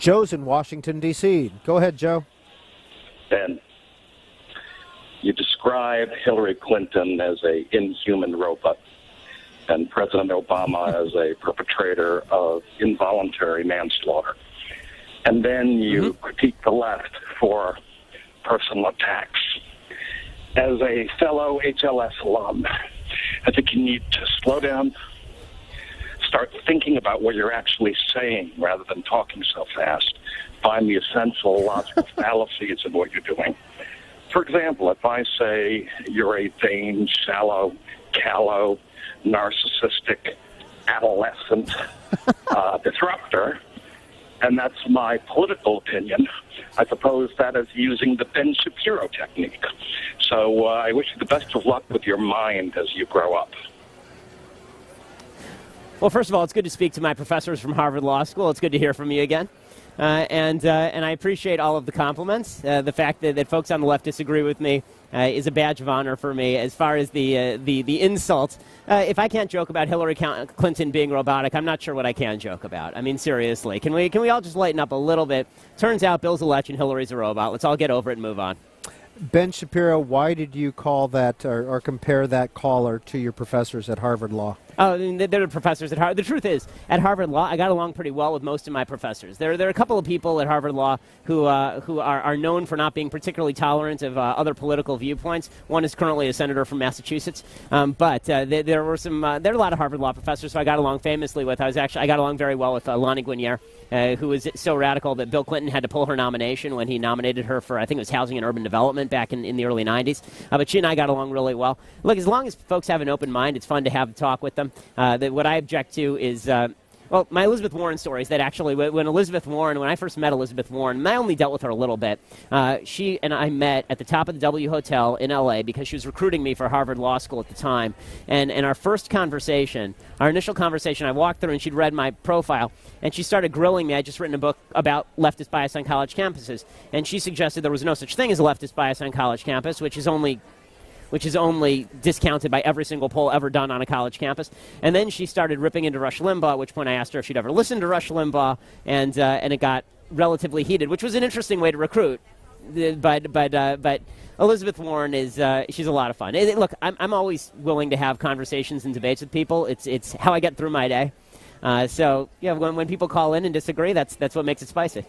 Joe's in Washington, D.C. Go ahead, Joe. Ben, you describe Hillary Clinton as an inhuman robot and President Obama as a perpetrator of involuntary manslaughter. And then you critique the left for personal attacks. As a fellow HLS alum, I think you need to slow down, start thinking about what you're actually saying rather than talking so fast. Find the essential logical fallacies in what you're doing. For example, if I say you're a vain, shallow, callow, narcissistic, adolescent disruptor, and that's my political opinion, I suppose that is using the Ben Shapiro technique. So I wish you the best of luck with your mind as you grow up. Well, first of all, it's good to speak to my professors from Harvard Law School. It's good to hear from you again. And I appreciate all of the compliments. The fact that folks on the left disagree with me is a badge of honor for me. As far as the insult, if I can't joke about Hillary Clinton being robotic, I'm not sure what I can joke about. I mean, seriously, can we all just lighten up a little bit? Turns out Bill's a legend, Hillary's a robot. Let's all get over it and move on. Ben Shapiro, why did you call that or compare that caller to your professors at Harvard Law? Oh, they're the professors at Harvard. The truth is, at Harvard Law, I got along pretty well with most of my professors. There are a couple of people at Harvard Law who are known for not being particularly tolerant of other political viewpoints. One is currently a senator from Massachusetts, but there are a lot of Harvard Law professors who I got along famously with. I got along very well with Lani Guinier, who was so radical that Bill Clinton had to pull her nomination when he nominated her for, I think it was Housing and Urban Development back in the early 90s. But she and I got along really well. Look, as long as folks have an open mind, it's fun to have a talk with them. What I object to is, my Elizabeth Warren story is that actually when I first met Elizabeth Warren, and I only dealt with her a little bit, she and I met at the top of the W Hotel in L.A. because she was recruiting me for Harvard Law School at the time. And our initial conversation, I walked through and she'd read my profile, and she started grilling me. I'd just written a book about leftist bias on college campuses, and she suggested there was no such thing as a leftist bias on college campus, which is only discounted by every single poll ever done on a college campus. And then she started ripping into Rush Limbaugh, at which point I asked her if she'd ever listened to Rush Limbaugh, and it got relatively heated, which was an interesting way to recruit. But Elizabeth Warren she's a lot of fun. Look, I'm always willing to have conversations and debates with people. It's how I get through my day. So yeah, when people call in and disagree, that's what makes it spicy.